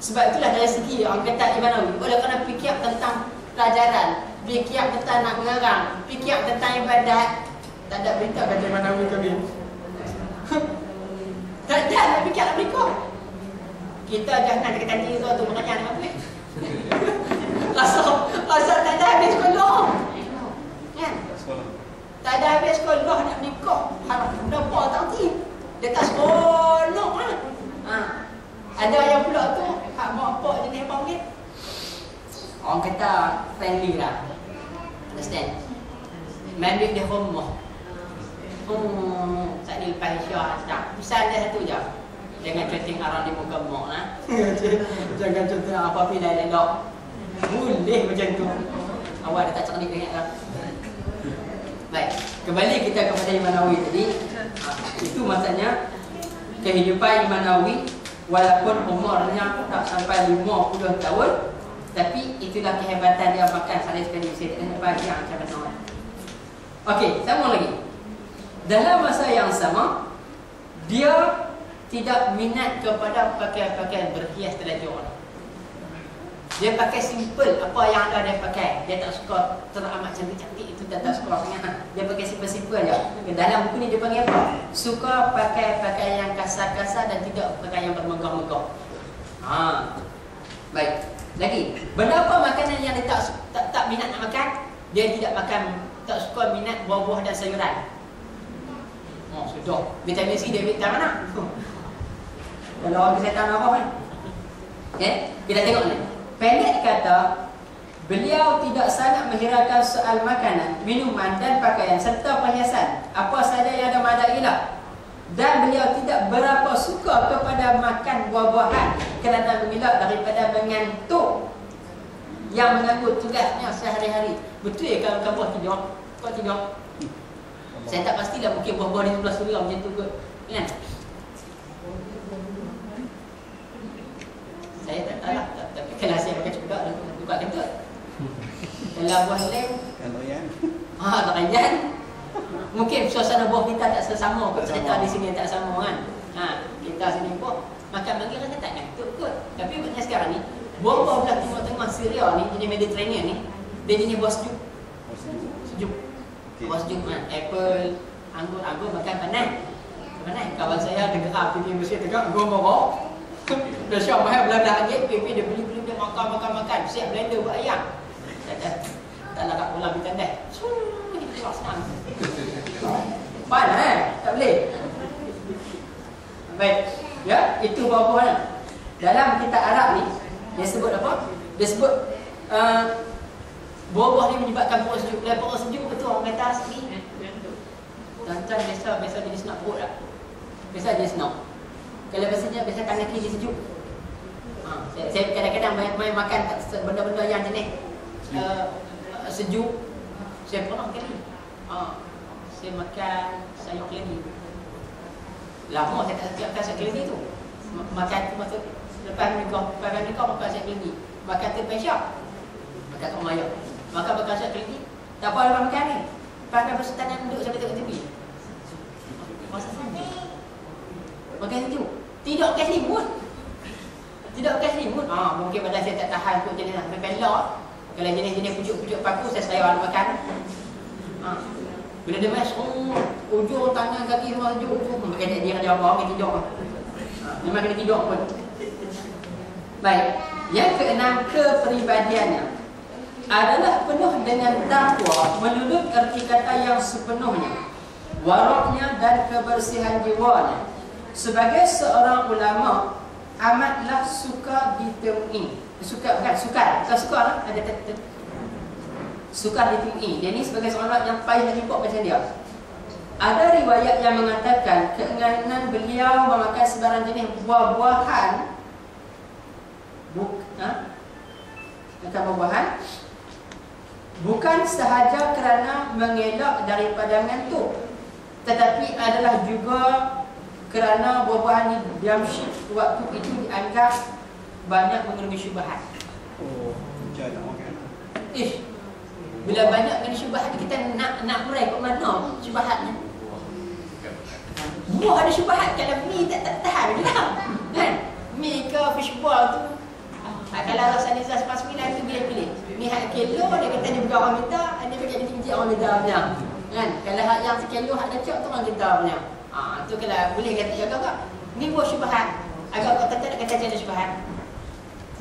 Sebab itulah dari segi orang kata Imam Nawawi, oleh kerana fikir tentang pelajaran, fikir tentang nak mengarang, fikir tentang ibadat, tak ada berita pada Imam Nawawi kami. Tak ada nak fikir nak berikut. Kita jangan dekat kantin tu makanya nak apa? Rasa tak ada habis sekolah. Kan? Tak ada habis sekolah nak nikah. Harap kenapa tak nanti? Dia tak sekolah kan? Ada yang pula tu hak mak pak jenis apa mungkin? Orang kata friendly lah. Understand? Main duit dia rumah. Saat ni lepas Isyak tak. Pesan dia satu je. Jangan cutting arang di muka mak lah. Jangan cutting apa-apa dah elok. Boleh macam tu. Awak dah tak cerdik ingat lah. Baik, kembali kita kepada Imam Nawawi tadi. Itu maksudnya kehidupan Imam Nawawi walaupun umurnya tak sampai 50 tahun, tapi itulah kehebatan dia makan sehari sekali. Saya tak nak bagi yang macam mana. Okey, sambung lagi. Dalam masa yang sama, dia tidak minat kepada pakaian-pakaian berhias terlajur. Dia pakai simple apa yang ada dia pakai. Dia tak suka teramat cantik-cantik itu, dia tak suka sangat. Dia pakai simple-simple je. Dalam buku ni dia panggil apa? Suka pakai pakaian yang kasar-kasar dan tidak pakai yang bermegah-megah. Baik. Lagi, benda apa makanan yang dia tak minat nak makan? Dia tidak makan, tak suka minat buah-buah dan sayuran. Sudah. Vitamin C dia ambil dari mana? Kalau orang kesihatan apa kan? Okay? Kita tengok ni. Pendek kata, beliau tidak sangat menghiraukan soal makanan, minuman dan pakaian serta perhiasan, apa saja yang ada madailah. Dan beliau tidak berapa suka kepada makan buah-buahan kerana mengelak daripada mengantuk yang mengganggu tugasnya sehari-hari. Betul ya kalau kamu tidur? Kau tidur? Saya tak pastilah, mungkin buah-buah di sebelah suria macam tu kot. Kan? Saya tak tahu lah. Tapi kalau saya pakai cukup buka kentut. Kalau buah lem, Kalau yang tak kajian. Mungkin suasana buah kita tak sesama kot. Cerita di sini tak sama kan. Kita sini buah makan bagi orang tak ngantuk kot. Tapi maknanya sekarang ni buah-buah belah timur-tengah Syria ni, jenis Mediterranean ni, dia jenis buah sejuk. Sejuk. Buah sejuk kan. Apple, anggur makan panas. Panas. Kawan saya tegak pergi Mesir tegak, gua marah. Dah syok mahal belah lagi, pipi dia beli dia makan. Siap blender buat ayam. Tak nak kat bola bitan dah. Ini keluar senang. Panas tak boleh. Baik. Ya, itu buah-buahan. Dalam kitab Arab ni, dia sebut apa? Dia sebut buah-buah ni menyebabkan perut sejuk. Bila perut sejuk betul orang kata asli. Tuan-tuan biasa jenis nak perut tak? Biasa jenis nak. Kalau biasa tangan kiri sejuk. Saya kadang-kadang main makan benda-benda yang jenis sejuk. Saya pernah kali. Saya makan sayur keladi. Lama saya tak makan sayur keladi tu. Makan tu masa lepas nikah makan sayur keladi. Makan tempe syak. Makan kat rumah ayah. Makan sayur keladi. Tak apa lepas makan ni. Pakai basuh tangan duduk sampai tengok TV. Masa sana. Makan sejuk. Tidak pakai selimut. Mungkin badan saya tak tahan untuk jenis sampai pelak. Kalau jenis-jenis pucuk-pucuk paku saya sayang makan. Bila dia masuk ujung tangan kaki semua sejuk tu, makanya dia ada apa kita tidur. Memang kena tidur pun. Baik. Yang keenam, kepribadiannya adalah penuh dengan takwa menurut erti kata yang sepenuhnya, waraknya dan kebersihan jiwanya. Sebagai seorang ulama, amatlah suka ditemui. Sukar lah. Ada sukar ditemui. Dia ni sebagai seorang yang payah import macam dia. Ada riwayat yang mengatakan keinginan beliau memakan sebarang jenis buah-buahan bukan sahaja kerana mengelak daripada ngantuk, tetapi adalah juga kerana buah-buahan ni diamsyik waktu itu dianggap banyak mengandungi syubhat. Jangan nak makan. Bila banyak mengandungi syubhat, kita nak hurai kat mana syubhatnya? Buah ada syubhat, kalau mi tak tahan dia kan? Mi ke fishball tu, kalau rasa ni 1/9 tu bila pilih. Ni hak kilo, dia kata dia bagi orang kita, dia bagi biji orang kita punya. Kan? Kalau hak yang sekilo hak dah cok tu orang kita punya. Tu kalau boleh kata jaga tak? Ni buah syubhat. Agak kata nak kata ada syubhat.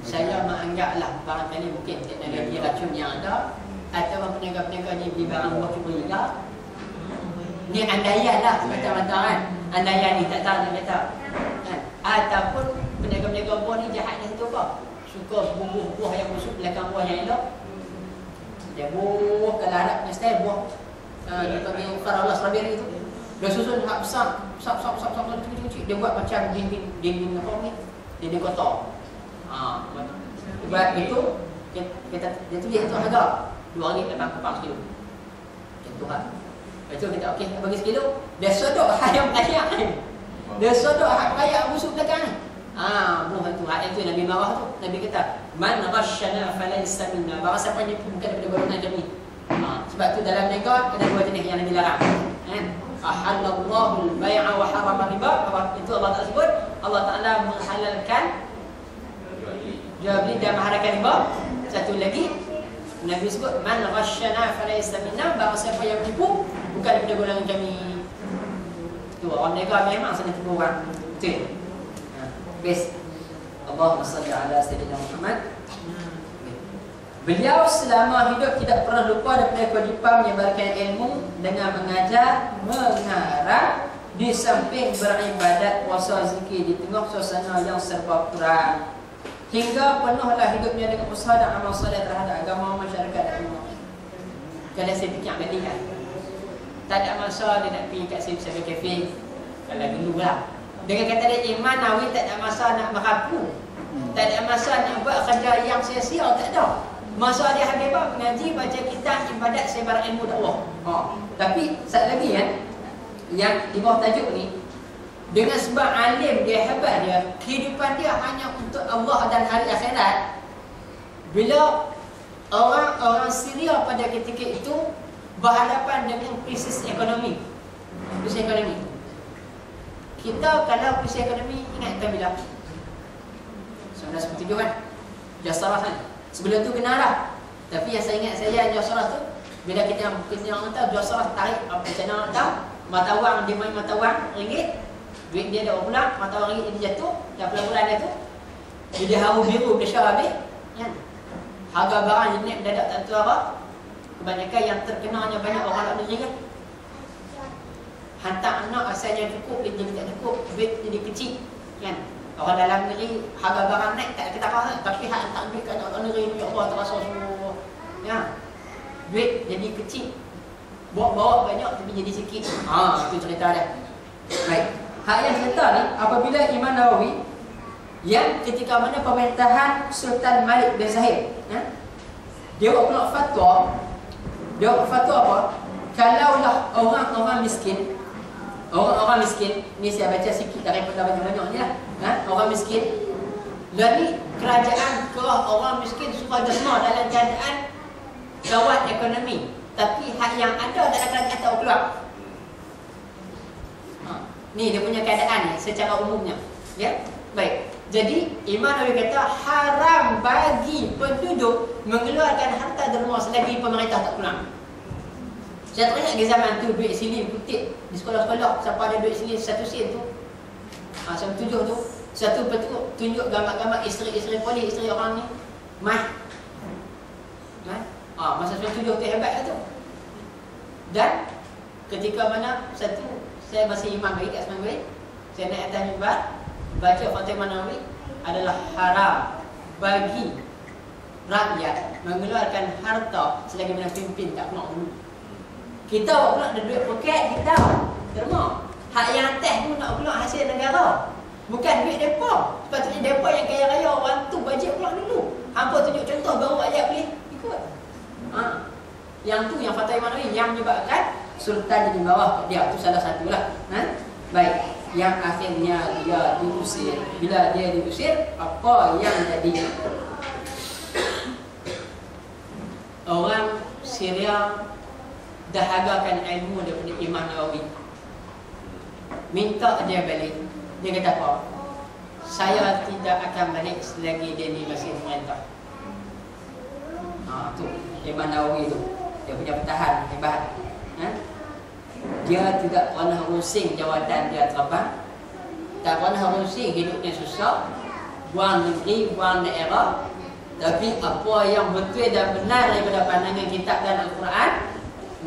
Saya menganggaplah barangkali mungkin teknologi racun yang ada atau peniaga-peniaga ni beli barang buah curiga. Ni andaian lah semata-mata kan. Andaian ni tak tahu nak kata. Kan? Ataupun peniaga-peniaga buah ni jahatnya tu apa? Suka bumbu buah yang busuk belakang buah yang elok. Dia buah kalau Arab punya style buah. Dia panggil Farallah strawberry tu. Dia susun hak besar, kecil-kecil. Dia buat macam dinding apa ni? Dinding kotor. Sebab itu dia tulis itu harga RM2 8 kupang sekilo. Macam tu kan. Lepas tu kita okey bagi sekilo. Dia sodok ayam raya. Dia sodok raya busuk belakang ni. Buah tu ayat tu Nabi marah tu. Nabi kata, "Man ghasyana falaysa minna." Barang siapa yang bukan daripada golongan kami. Sebab tu dalam niaga ada dua jenis yang Nabi larang. Ahallallahu al-bai'a wa harrama riba. Itu Allah Ta'ala sebut, Allah Ta'ala menghalalkan jual beli dan maharakat riba. Satu lagi Nabi sebut man ghasyana falaysa minna, barang siapa yang tipu bukan daripada golongan kami. Tu orang negara memang senang tipu orang. Betul. Best. Allahumma salli ala sayyidina Muhammad. Beliau selama hidup tidak pernah lupa daripada kewajipan menyebarkan ilmu dengan mengajar, mengarang, di samping beribadat, puasa, zikir di tengah suasana yang serba kurang, hingga penuhlah hidupnya dengan usaha dan amal soleh terhadap agama, masyarakat dan umat. Kalau saya fikir balik kan, tak ada masa dia nak pergi kat sini kafe. Kalau dulu lah, dengan kata dia iman Nawi tak ada masa nak merapu, tak ada masa nak buat kerja yang sia-sia, tak ada. Masa dia habis mengaji, baca kitab, ibadat, sebar ilmu dakwah. Tapi satu lagi kan, yang di bawah tajuk ni, dengan sebab alim dia, hebat dia, kehidupan dia hanya untuk Allah dan hari akhirat. Bila orang-orang Syria pada ketika itu berhadapan dengan krisis ekonomi. Krisis ekonomi. Kita kalau krisis ekonomi ingatkan bila 1997 kan, Jasarah kan. Sebelum tu kenal lah. Tapi yang saya ingat saya Jasarah tu, bila kita orang tahu Jasarah tarik apa channel tahu, mata wang dia main mata wang ringgit, duit dia dah pulang, mata wang ringgit dia jatuh, dah bulan dia tu. Jadi haru biru Malaysia habis, kan. Harga barang jadi naik mendadak tak tahu apa. Kebanyakan yang terkenanya banyak orang luar negeri kan. Hantar anak asalnya cukup, dia jadi tak cukup, duit jadi kecil, kan. Orang dalam negeri harga barang naik tak kita faham, tapi hak hantar duit ke anak luar negeri ni, ya Allah terasa semua. Ya. Duit jadi kecil. Bawa banyak tapi jadi sikit. Itu cerita dia. Baik. Hak yang cerita ni apabila Imam Nawawi yang ketika mana pemerintahan Sultan Malik bin Zahid, ya, dia buat fatwa. Dia buat fatwa apa? Kalaulah orang-orang miskin, ni saya baca sikit daripada banyak-banyak ni lah. Orang miskin, jadi kerajaan kerah orang miskin supaya semua dalam keadaan gawat ekonomi, tapi hak yang ada dalam kerajaan tak keluar. Ni dia punya keadaan ni secara umumnya. Ya, baik. Jadi Imam Nawawi kata haram bagi penduduk mengeluarkan harta derma selagi pemerintah tak pulang. Saya teringat di zaman tu duit silin kutip di sekolah-sekolah, siapa ada duit silin 1 sen tu, 1.7 tu, satu betul tunjuk gambar-gambar isteri-isteri polis, isteri orang ni mah. Masa 1.7 tu hebat lah tu. Dan ketika mana satu saya masih imam lagi kat Semangat Baik, saya naik atas mimbar baca Fatimah Nawawi adalah haram bagi rakyat mengeluarkan harta selagi mana pimpin tak keluar dulu. Kita buat pula ada duit poket kita derma. Hak yang atas tu nak keluar hasil negara, bukan duit depa. Sepatutnya depa yang kaya raya, orang tu bajet keluar dulu. Hampa tunjuk contoh baru rakyat boleh ikut. Yang tu yang Fatimah Nawawi yang menyebabkan Sultan di bawah dia, tu salah satulah. Baik. Yang akhirnya dia diusir. Bila dia diusir, apa yang jadi? Orang Syria dahagakan ilmu daripada Imam Nawawi, minta dia balik. Dia kata apa? Saya tidak akan balik selagi dia ni masih memerintah. Tu Imam Nawawi tu, dia punya pertahan hebat. Dia tidak pernah rusing jawatan dia terbang, tak pernah rusing hidupnya susah, buang negeri, buang daerah. Tapi apa yang betul dan benar daripada pandangan kitab dan Al-Quran,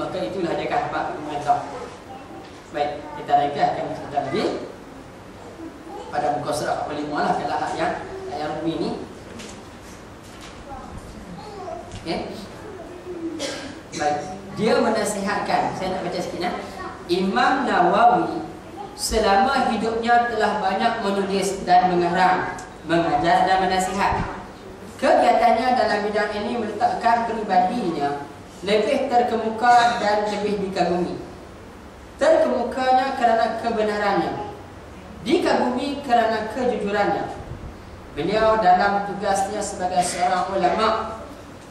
maka itulah dia akan dapat pemerintah. Baik, kita rekahkan cerita lagi pada muka surat 45 lah, kalau hak yang rumi ni. Okay. Baik, dia menasihatkan, saya nak baca sikit ya. Imam Nawawi selama hidupnya telah banyak menulis dan mengarang, mengajar dan menasihat. Kegiatannya dalam bidang ini meletakkan peribadinya lebih terkemuka dan lebih dikagumi. Terkemukanya kerana kebenarannya, dikagumi kerana kejujurannya. Beliau dalam tugasnya sebagai seorang ulama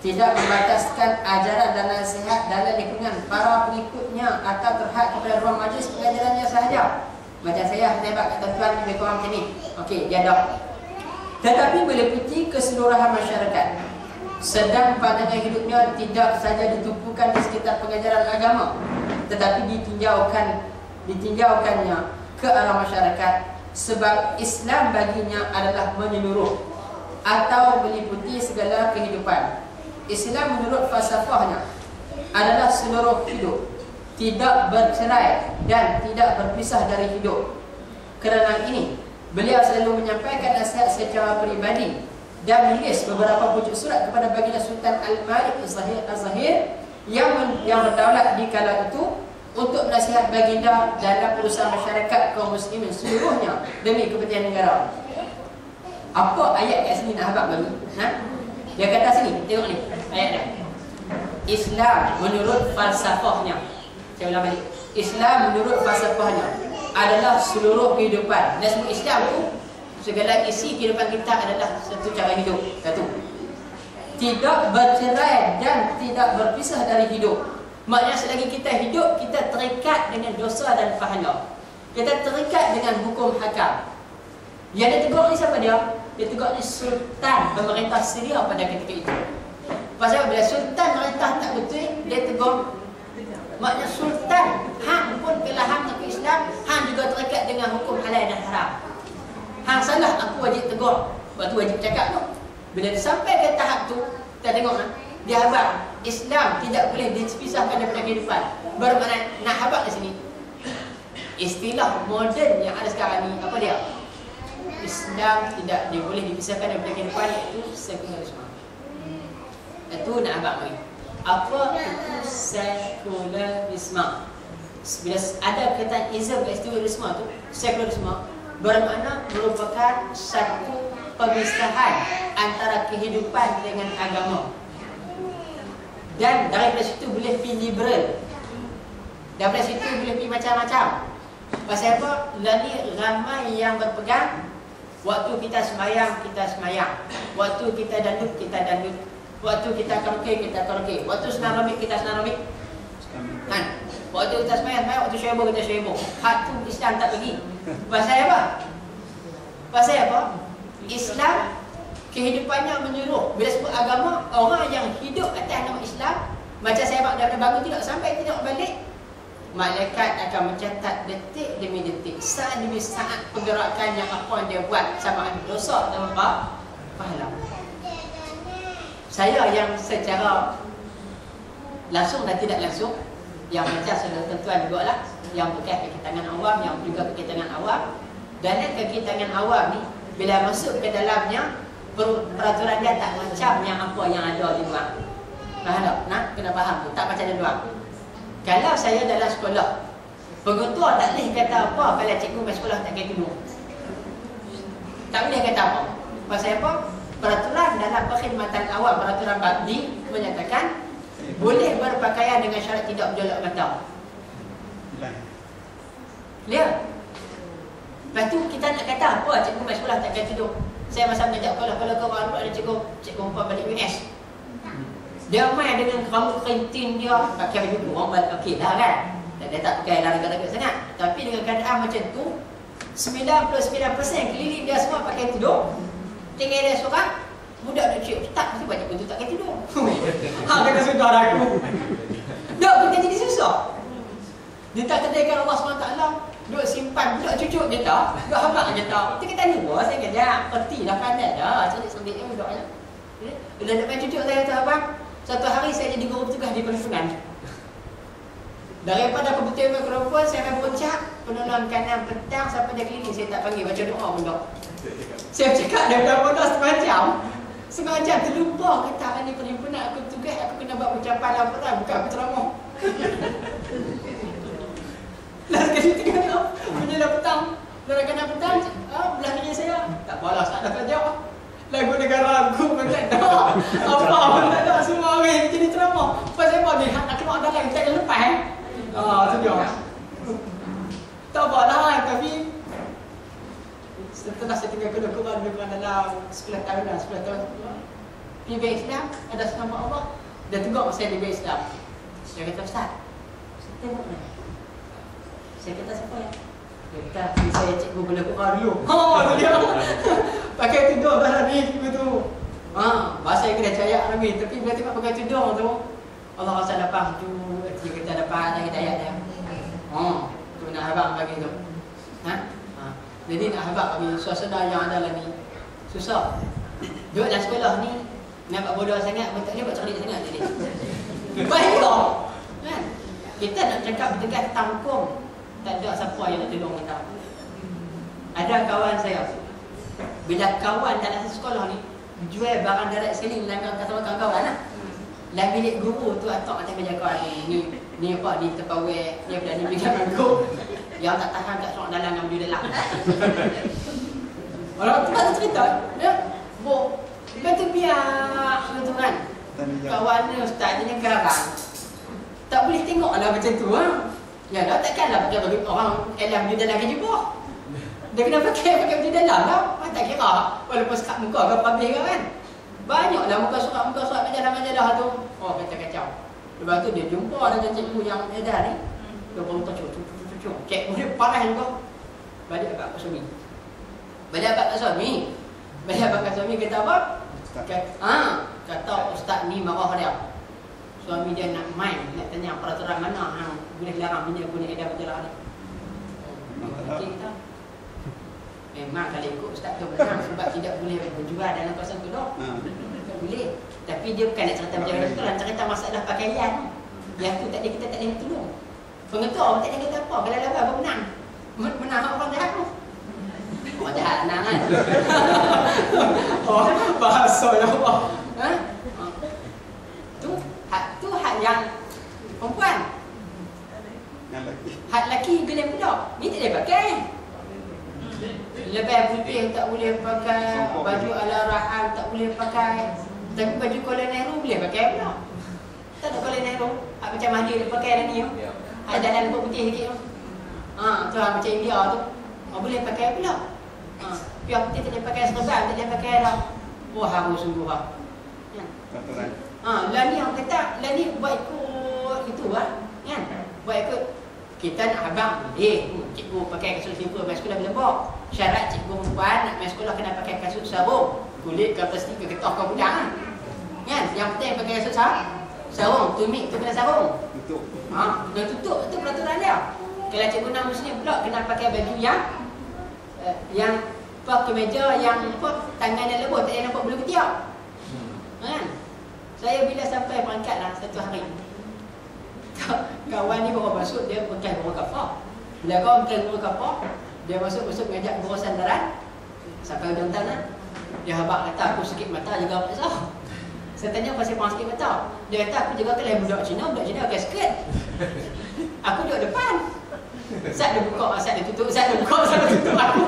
tidak membataskan ajaran dan nasihat dalam lingkungan para pengikutnya atau terhad kepada ruang majlis pengajarannya sahaja. Macam saya hebat kat tuan lebih kurang macam ni. Okey, dia dah tetapi meliputi keseluruhan masyarakat. Sedang pandangan hidupnya tidak saja ditumpukan di sekitar pengajaran agama, tetapi ditinjaukannya ke arah masyarakat, sebab Islam baginya adalah menyeluruh atau meliputi segala kehidupan. Islam menurut falsafahnya adalah seluruh hidup, tidak bercerai dan tidak berpisah dari hidup. Kerana ini, beliau selalu menyampaikan nasihat secara peribadi dan menulis beberapa pucuk surat kepada baginda Sultan Al-Malik Az-Zahir yang berdaulat di kala itu, untuk menasihat baginda dalam urusan masyarakat kaum muslimin seluruhnya demi kepentingan negara. Apa ayat kat sini nak habaq bagi? Dia kata sini, tengok ni ayat dia. Islam menurut falsafahnya, saya ulang balik, Islam menurut falsafahnya adalah seluruh kehidupan. Dan semua Islam tu, segala isi kehidupan kita adalah satu cara hidup. Satu, tidak bercerai dan tidak berpisah dari hidup. Maknanya selagi kita hidup, kita terikat dengan dosa dan pahala. Kita terikat dengan hukum hakam. Yang dia tegur ni siapa dia? Dia tegur ni Sultan pemerintah Syria pada ketika itu. Pasal bila Sultan merintah tak betul, dia tegur. Maknanya Sultan, hang pun bila hang aku Islam, hang juga terikat dengan hukum halal dan haram. Hang salah, aku wajib tegur. Sebab tu wajib cakap tu. Bila dia sampai ke tahap tu, kita tengok dia habaq Islam tidak boleh dipisahkan daripada kehidupan. Bermakna nak habaq di sini, istilah moden yang ada sekarang ni, apa dia? Islam tidak boleh dipisahkan daripada kehidupan, iaitu sekularisme. Itu nak habaq lagi. Apa itu sekularisme? Bila ada kata ism kat sekularisme tu, sekularisme bermakna merupakan satu pemisahan antara kehidupan dengan agama. Dan daripada situ boleh pergi liberal, daripada situ boleh pergi macam-macam. Pasal apa? Lani ramai yang berpegang, waktu kita sembahyang, kita sembahyang, waktu kita dandut, kita dandut, waktu kita karaoke, kita karaoke, waktu senam ramik, kita senam ramik, kan? Waktu kita sembahyang, waktu syaibu, kita syaibu. Hak tu Islam tak bagi. Pasal apa? Pasal apa? Islam kehidupannya menyeluruh. Bila sebut agama, orang yang hidup atas nama Islam, macam saya buat daripada bangun tidak sampai tidak balik, malaikat akan mencatat detik demi detik, saat demi saat pergerakan yang apa yang dia buat, sama ada dosa dan pahala. Saya yang secara langsung dan tidak langsung, yang macam saudara tuan juga lah, yang bukan kekitangan awam, yang juga kekitangan awam. Dan kekitangan awam ni, bila masuk ke dalamnya, peraturan dia tak macam yang apa yang ada di luar. Faham tak? Nak kena faham tu, tak macam di luar. Kalau saya dalam sekolah, pengetua tak boleh kata apa kalau cikgu main sekolah tak pakai tudung. Tak boleh kata apa. Pasal apa? Peraturan dalam perkhidmatan awam, peraturan bakti menyatakan boleh berpakaian dengan syarat tidak berjolak mata. Clear? Lepas tu kita nak kata apa cikgu main sekolah tak pakai tudung. Saya masa mengajar kalau kau baru ada cikgu umpan balik US. Dia main dengan rambut kerintin dia, pakai baju tu, orang balik okey dah kan. Dia tak pakai larat-larat sangat. Tapi dengan keadaan macam tu, 99% keliling dia semua pakai tudung. Tinggal dia seorang, budak dia cik, tak mesti banyak betul tak pakai tudung. Kata saudara aku. Tak, kita jadi susah. Dia tak kedaikan Allah SWT, duk simpan budak cucuk je tak, duk habaq je tak. Kita kata ni, saya kata, peti dah pandai dah, cantik-cantik je budaknya. Bila nak main cucuk saya kata, abang, satu hari saya jadi guru petugas di Perhimpunan. Daripada kebetulan perempuan, saya main puncak, penolong kanan petang sampai dia keliling, saya tak panggil, baca doa pun tak. Saya cakap daripada pondok setengah jam terlupa kata hari ni perhimpunan aku tugas, aku kena buat ucapan laporan, bukan aku ceramah. Last kali tengah tu, menjelang petang, kadang-kadang petang, belah kiri saya, tak balas, tak dapat jawab. Lagu negara aku pun tak ada, apa pun tak ada, semua orang jadi ceramah. Pasal apa ni, nak keluar dalam, tak ada lepas tu dia. Tak apa lah, tapi setelah saya tinggal kedua-kedua dalam 10 tahun dah, 10 tahun PB Islam, ada nama Allah, dia tegur saya PB Islam. Dia kata, Ustaz, saya tengok ni. Saya kata, siapa ya? Dia kata, saya cikgu bela Quran dulu. Tu dia. pakai tudung dah Nabi begitu. Bahasa yang kena cayak Nabi, tapi bila tengok pakai tudung tu, Allah rasa dapat tu, kita dapat hidayah dia. Tu nak habaq bagi tu. Jadi nak habaq bagi suasana yang ada ni susah. Duduk dalam sekolah ni nampak bodoh sangat, betul ni buat cerdik sangat jadi. Bahaya. Kan? Kita nak cakap bertegas tangkung, tak ada siapa yang nak tolong kita. Ada kawan saya, bila kawan dalam sekolah ni jual barang direct selling dengan kawan-kawan lah. Dalam bilik guru tu atok atas meja kawan ni apa ni terpawai, ni dah ni bilik guru. Yang tak tahan kat seorang dalam dengan beli dalam. Orang tu pasal cerita, ya. Bo, betul biar gitu kan. Kawan ni ustaz ni garang. Tak boleh tengok lah macam tu Ya dah takkanlah pakai bagi orang elam beli dalam kerja bawah. Dia kena pakai baju dalam lah. Tak kira walaupun sekat muka ke habis kan. Banyaklah muka surat majalah tu. Kata kacau. Lepas tu dia jumpa dengan cikgu yang edar ni. Dia pun cucuk. Cikgu dia parah juga. Balik abang suami. Balik abang suami kata apa? Kata ustaz ni marah dia. Suami dia nak main, nak tanya peraturan mana yang boleh larang bini guna edar majalah ni. Kita memang kalau ikut ustaz tu menang sebab tidak boleh berjual dalam kawasan tu dah. Tak boleh. Tapi dia bukan nak cerita berjalan tu lah, cerita masalah pakaian. Yang tu kita tak boleh tolong. Pengetua tak boleh kata apa, kalau lawan baru menang. Menang orang jahat tu. Orang jahat menang kan. Bahasa yang apa? Tu hak yang perempuan. Hak lelaki gila budak. Ni tak boleh pakai. Lebih putih tak boleh pakai, baju ala rahal tak boleh pakai. Tapi baju Kuala Nehru boleh pakai pula. Tak ada Kuala Nehru. Macam Mahdi dia pakai dah ni. Ada dalam lembu putih sikit tu. Tu macam India tu. Boleh pakai pula. Piar putih tak boleh pakai serban, tak boleh pakai dah. Harus sungguh lah. Lah ni orang kata, lah ni buat ikut itu lah. Kan? Buat ikut. Kita nak abang boleh. Cikgu pakai kasut simple main sekolah bila bawa. Syarat cikgu perempuan nak main sekolah kena pakai kasut sarung. Kulit ke plastik ke ketah ke budak kan. Kan? Yang penting pakai kasut sarung. Tumik tu kena sarung. Tutup. Kena tutup. Itu peraturan dia. Kalau cikgu nak muslim pula kena pakai baju yang kemeja yang tangan dan lebur tak ada nampak bulu ketiak. Kan? Saya bila sampai perangkat lah satu hari. Kawan ni baru masuk, dia pakai baru kafah. Bila kawan pakai baru kafah, dia masuk mengajak guru sandaran. Sampai hujung tanah, dia habaq kata aku sikit mata jaga Pak. Saya tanya pasal pang sikit mata. Dia kata aku jaga kelai budak Cina pakai skirt. Aku duduk depan. Saat dia buka, saat dia tutup, saat dia buka, saat dia tutup aku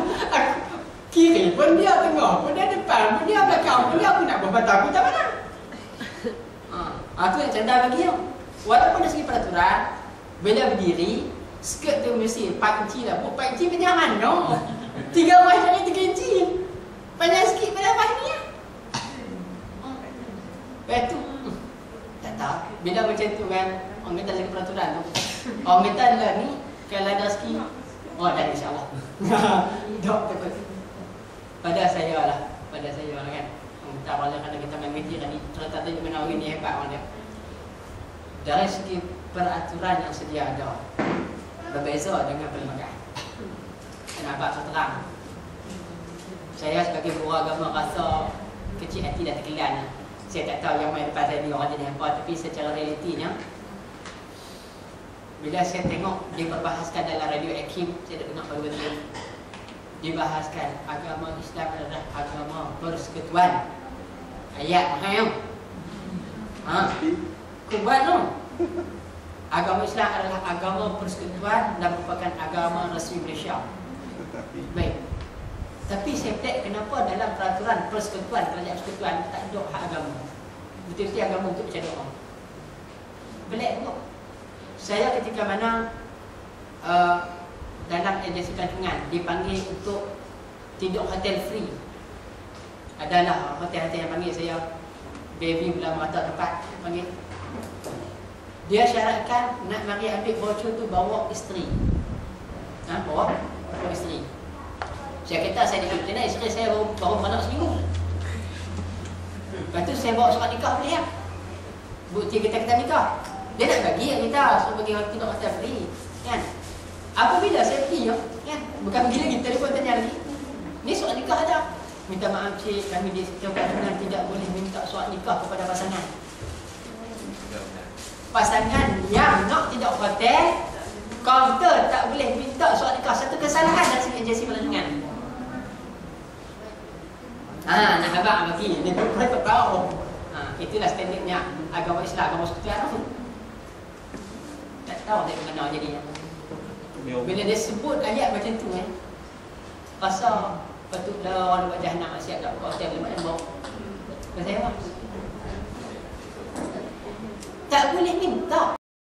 kiri pun dia, tengah pun dia, depan pun dia, belakang pun dia. Aku nak buat mata aku tak mana. Tu yang cerdas bagi dia. Walaupun dari segi peraturan, bila berdiri, skirt tu mesti 4 inci lah. 4 inci panjang mana? 3 macam ni 3 inci. Panjang sikit pada apa ni? Lepas tu, tak tahu. Bila macam tu kan, orang kata lagi peraturan tu. Orang kata lah ni, kalau ada rezeki, dah insyaAllah. Tak takut. Pada saya lah kan. Tak boleh kalau kita main meeting ni, cerita tu Menawi ni hebat orang dia. Dari segi peraturan yang sedia ada berbeza dengan pelbagai. Kenapa saya terang? Saya sebagai guru agama rasa kecil hati dan terkelan. Saya tak tahu yang main depan saya ni orang jenis apa, tapi secara realitinya bila saya tengok diperbahaskan dalam radio Hakim, saya dah dengar betul-betul dibahaskan agama Islam adalah agama persekutuan. Ayat mahal. Kubat tu. Agama Islam adalah agama persekutuan dan merupakan agama resmi Malaysia. Baik. Tapi saya pelik kenapa dalam peraturan persekutuan, kerajaan persekutuan tak ada hak agama. Betul-betul agama untuk bercakap orang. Pelik tu. Saya ketika mana dalam agensi pelancongan dipanggil untuk tidur hotel free. Adalah hotel-hotel yang panggil saya baby belah mata tempat panggil. Dia syaratkan nak mari ambil voucher tu bawa isteri. Bawa isteri. Saya kata saya nak kenal isteri saya baru beranak seminggu. Lepas tu saya bawa surat nikah beli ya. Bukti kita nikah. Dia nak bagi yang kita, so bagi waktu nak hotel free. Kan? Apabila saya pergi kan? Bukan pergi lagi, telefon tanya lagi. Ni surat nikah ada. Minta maaf cik, kami di kandungan tidak boleh minta surat nikah kepada pasangan. Pasangan yang nak tidak hotel, kaunter tak boleh minta surat nikah. Satu kesalahan dari segi agensi perlindungan. Nak abang bagi, dia tak tahu. Itulah standardnya agama Islam, agama sekutuan tu. Tak tahu dia mana jadi. Bila dia sebut ayat macam tu pasal patutlah orang buat jahanam siap tak buka hotel mana bawa. Pasal apa? Tak boleh minta.